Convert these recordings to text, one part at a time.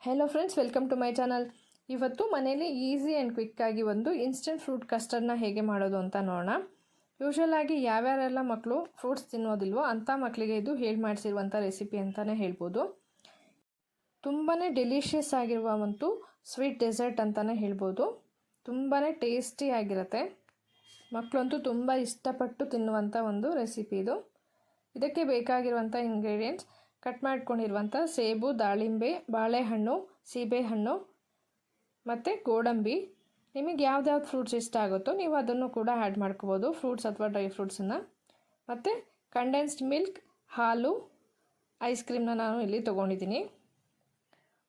Hello friends, welcome to my channel. ಇವತ್ತು ಮನೆಯಲ್ಲಿ easy and ಕ್ವಿಕ್ಕಾಗಿ ಒಂದು ಇನ್ಸ್ಟೆಂಟ್ ಫ್ರೂಟ್ ಕಸ್ಟರ್ಡ್ನ ಹೇಗೆ ಮಾಡೋದು ಅಂತ ನೋಡೋಣ. ಯೂಶ್ವಲ್ ಆಗಿ ಯಾವ್ಯಾರೆಲ್ಲ ಮಕ್ಕಳು ಫ್ರೂಟ್ಸ್ ತಿನ್ನೋದಿಲ್ವೋ ಅಂಥ ಮಕ್ಕಳಿಗೆ ಇದು ಹೇಳಿ ಮಾಡಿಸಿರುವಂಥ ರೆಸಿಪಿ ಅಂತಲೇ ಹೇಳ್ಬೋದು. ತುಂಬಾ ಡೆಲಿಷಿಯಸ್ ಆಗಿರುವ ಒಂದು ಸ್ವೀಟ್ ಡೆಸರ್ಟ್ ಅಂತಲೇ ಹೇಳ್ಬೋದು. ತುಂಬಾ ಟೇಸ್ಟಿಯಾಗಿರುತ್ತೆ. ಮಕ್ಕಳಂತೂ ತುಂಬ ಇಷ್ಟಪಟ್ಟು ತಿನ್ನುವಂಥ ಒಂದು ರೆಸಿಪಿ ಇದು. ಇದಕ್ಕೆ ಬೇಕಾಗಿರುವಂಥ ಇಂಗ್ರೀಡಿಯೆಂಟ್ಸ್: ಕಟ್ ಮಾಡ್ಕೊಂಡಿರುವಂಥ ಸೇಬು, ದಾಳಿಂಬೆ, ಬಾಳೆಹಣ್ಣು, ಸೀಬೆಹಣ್ಣು ಮತ್ತು ಗೋಡಂಬಿ. ನಿಮಗೆ ಯಾವ್ದು ಫ್ರೂಟ್ಸ್ ಇಷ್ಟ ಆಗುತ್ತೋ ನೀವು ಅದನ್ನು ಕೂಡ ಆ್ಯಡ್ ಮಾಡ್ಕೋಬೋದು, ಫ್ರೂಟ್ಸ್ ಅಥವಾ ಡ್ರೈ ಫ್ರೂಟ್ಸನ್ನು. ಮತ್ತು ಕಂಡೆನ್ಸ್ಡ್ ಮಿಲ್ಕ್, ಹಾಲು, ಐಸ್ ಕ್ರೀಮ್ನ ನಾನು ಇಲ್ಲಿ ತೊಗೊಂಡಿದ್ದೀನಿ.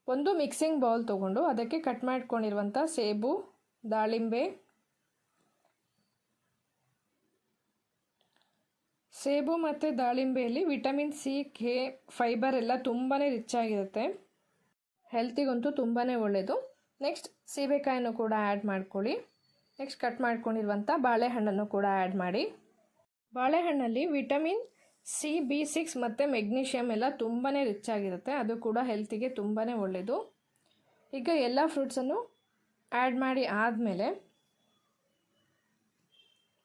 ಒಂದು ಮಿಕ್ಸಿಂಗ್ ಬೌಲ್ ತೊಗೊಂಡು ಅದಕ್ಕೆ ಕಟ್ ಮಾಡ್ಕೊಂಡಿರುವಂಥ ಸೇಬು, ದಾಳಿಂಬೆ, ಸೇಬು ಮತ್ತು ದಾಳಿಂಬೆಯಲ್ಲಿ ವಿಟಮಿನ್ ಸಿ, ಕೆ, ಫೈಬರ್ ಎಲ್ಲ ತುಂಬಾ ರಿಚ್ ಆಗಿರುತ್ತೆ. ಹೆಲ್ತಿಗಂತೂ ತುಂಬಾ ಒಳ್ಳೆಯದು. ನೆಕ್ಸ್ಟ್ ಸೀಬೆಕಾಯನ್ನು ಕೂಡ ಆ್ಯಡ್ ಮಾಡ್ಕೊಳ್ಳಿ. ನೆಕ್ಸ್ಟ್ ಕಟ್ ಮಾಡ್ಕೊಂಡಿರುವಂಥ ಬಾಳೆಹಣ್ಣನ್ನು ಕೂಡ ಆ್ಯಡ್ ಮಾಡಿ. ಬಾಳೆಹಣ್ಣಲ್ಲಿ ವಿಟಮಿನ್ ಸಿ, B6 ಮತ್ತು ಮೆಗ್ನೀಷಿಯಮ್ ಎಲ್ಲ ತುಂಬಾ ರಿಚ್ ಆಗಿರುತ್ತೆ. ಅದು ಕೂಡ ಹೆಲ್ತಿಗೆ ತುಂಬಾ ಒಳ್ಳೆಯದು. ಈಗ ಎಲ್ಲ ಫ್ರೂಟ್ಸನ್ನು ಆ್ಯಡ್ ಮಾಡಿ ಆದಮೇಲೆ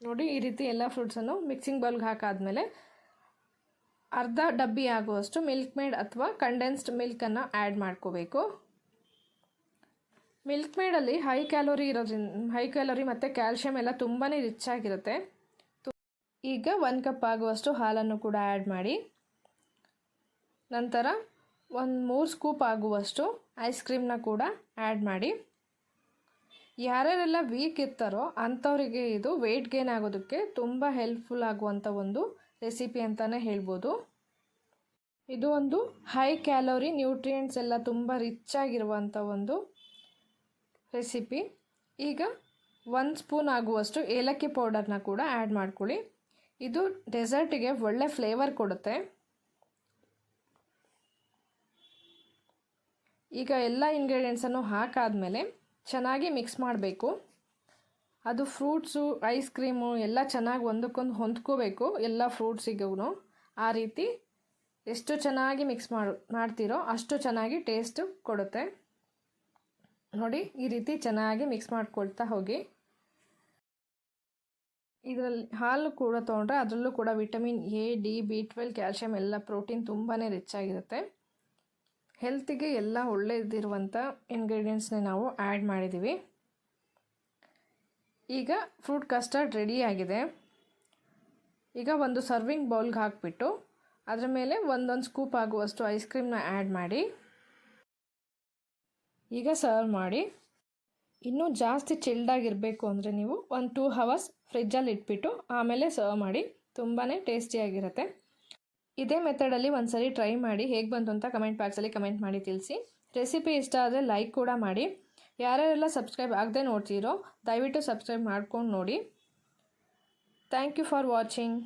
ನೋಡಿ, ಈ ರೀತಿ ಎಲ್ಲ ಫ್ರೂಟ್ಸನ್ನು ಮಿಕ್ಸಿಂಗ್ ಬೌಲ್ಗೆ ಹಾಕಾದ್ಮೇಲೆ ಅರ್ಧ ಡಬ್ಬಿ ಆಗುವಷ್ಟು ಮಿಲ್ಕ್ ಮೇಡ್ ಅಥವಾ ಕಂಡೆನ್ಸ್ಡ್ ಮಿಲ್ಕನ್ನು ಆ್ಯಡ್ ಮಾಡ್ಕೋಬೇಕು. ಮಿಲ್ಕ್ ಮೇಡಲ್ಲಿ ಹೈ ಕ್ಯಾಲೋರಿ ಮತ್ತು ಕ್ಯಾಲ್ಶಿಯಮ್ ಎಲ್ಲ ತುಂಬಾ ರಿಚ್ ಆಗಿರುತ್ತೆ. ಈಗ 1 ಕಪ್ ಆಗುವಷ್ಟು ಹಾಲನ್ನು ಕೂಡ ಆ್ಯಡ್ ಮಾಡಿ. ನಂತರ 3 ಸ್ಕೂಪ್ ಆಗುವಷ್ಟು ಐಸ್ ಕ್ರೀಮ್ನ ಕೂಡ ಆ್ಯಡ್ ಮಾಡಿ. ಯಾರ್ಯಾರೆಲ್ಲ ವೀಕ್ ಇರ್ತಾರೋ ಅಂಥವರಿಗೆ ಇದು ವೆಯ್ಟ್ ಗೇನ್ ಆಗೋದಕ್ಕೆ ತುಂಬ ಹೆಲ್ಪ್ಫುಲ್ ಆಗುವಂಥ ಒಂದು ರೆಸಿಪಿ ಅಂತಲೇ ಹೇಳ್ಬೋದು. ಇದು ಒಂದು ಹೈ ಕ್ಯಾಲೋರಿ, ನ್ಯೂಟ್ರಿಯೆಂಟ್ಸ್ ಎಲ್ಲ ತುಂಬ ರಿಚ್ ಆಗಿರುವಂಥ ಒಂದು ರೆಸಿಪಿ. ಈಗ 1 ಸ್ಪೂನ್ ಆಗುವಷ್ಟು ಏಲಕ್ಕಿ ಪೌಡರ್ನ ಕೂಡ ಆ್ಯಡ್ ಮಾಡ್ಕೊಳ್ಳಿ. ಇದು ಡೆಸರ್ಟಿಗೆ ಒಳ್ಳೆ ಫ್ಲೇವರ್ ಕೊಡುತ್ತೆ. ಈಗ ಎಲ್ಲ ಇಂಗ್ರೀಡಿಯೆಂಟ್ಸನ್ನು ಹಾಕಾದ್ಮೇಲೆ ಚೆನ್ನಾಗಿ ಮಿಕ್ಸ್ ಮಾಡಬೇಕು. ಅದು ಫ್ರೂಟ್ಸು, ಐಸ್ ಕ್ರೀಮು ಎಲ್ಲ ಚೆನ್ನಾಗಿ ಒಂದಕ್ಕೊಂದು ಹೊಂದ್ಕೋಬೇಕು ಎಲ್ಲ ಫ್ರೂಟ್ಸಿಗೂ. ಆ ರೀತಿ ಎಷ್ಟು ಚೆನ್ನಾಗಿ ಮಿಕ್ಸ್ ಮಾಡ್ತೀರೋ ಅಷ್ಟು ಚೆನ್ನಾಗಿ ಟೇಸ್ಟ್ ಕೊಡುತ್ತೆ. ನೋಡಿ, ಈ ರೀತಿ ಚೆನ್ನಾಗಿ ಮಿಕ್ಸ್ ಮಾಡ್ಕೊಳ್ತಾ ಹೋಗಿ. ಇದರಲ್ಲಿ ಹಾಲು ಕೂಡ ತೊಗೊಂಡ್ರೆ ಅದರಲ್ಲೂ ಕೂಡ vitamin A, D, B12, calcium ಎಲ್ಲ ಪ್ರೋಟೀನ್ ತುಂಬಾ ರಿಚ್ ಆಗಿರುತ್ತೆ. ಹೆಲ್ತಿಗೆ ಎಲ್ಲ ಒಳ್ಳೆಯದಿರುವಂಥ ಇಂಗ್ರೀಡಿಯೆಂಟ್ಸ್ನ ನಾವು ಆ್ಯಡ್ ಮಾಡಿದ್ದೀವಿ. ಈಗ ಫ್ರೂಟ್ ಕಸ್ಟರ್ಡ್ ರೆಡಿಯಾಗಿದೆ. ಈಗ ಒಂದು ಸರ್ವಿಂಗ್ ಬೌಲ್ಗೆ ಹಾಕಿಬಿಟ್ಟು ಅದರ ಮೇಲೆ ಒಂದೊಂದು ಸ್ಕೂಪ್ ಆಗುವಷ್ಟು ಐಸ್ ಕ್ರೀಮ್ನ ಆ್ಯಡ್ ಮಾಡಿ ಈಗ ಸರ್ವ್ ಮಾಡಿ. ಇನ್ನೂ ಜಾಸ್ತಿ ಚಿಲ್ಡಾಗಿರಬೇಕು ಅಂದರೆ ನೀವು 1-2 ಅವರ್ಸ್ ಫ್ರಿಜ್ಜಲ್ಲಿ ಇಟ್ಬಿಟ್ಟು ಆಮೇಲೆ ಸರ್ವ್ ಮಾಡಿ. ತುಂಬಾ ಟೇಸ್ಟಿಯಾಗಿರುತ್ತೆ. ಇದೇ ಮೆಥಡಲ್ಲಿ ಒಂದ್ಸರಿ ಟ್ರೈ ಮಾಡಿ, ಹೇಗೆ ಬಂತು ಅಂತ ಕಮೆಂಟ್ ಬಾಕ್ಸಲ್ಲಿ ಕಮೆಂಟ್ ಮಾಡಿ ತಿಳಿಸಿ. ರೆಸಿಪಿ ಇಷ್ಟ ಆದರೆ ಲೈಕ್ ಕೂಡ ಮಾಡಿ. ಯಾರ್ಯಾರೆಲ್ಲ ಸಬ್ಸ್ಕ್ರೈಬ್ ಆಗದೆ ನೋಡ್ತೀರೋ ದಯವಿಟ್ಟು ಸಬ್ಸ್ಕ್ರೈಬ್ ಮಾಡ್ಕೊಂಡು ನೋಡಿ. Thank you for watching.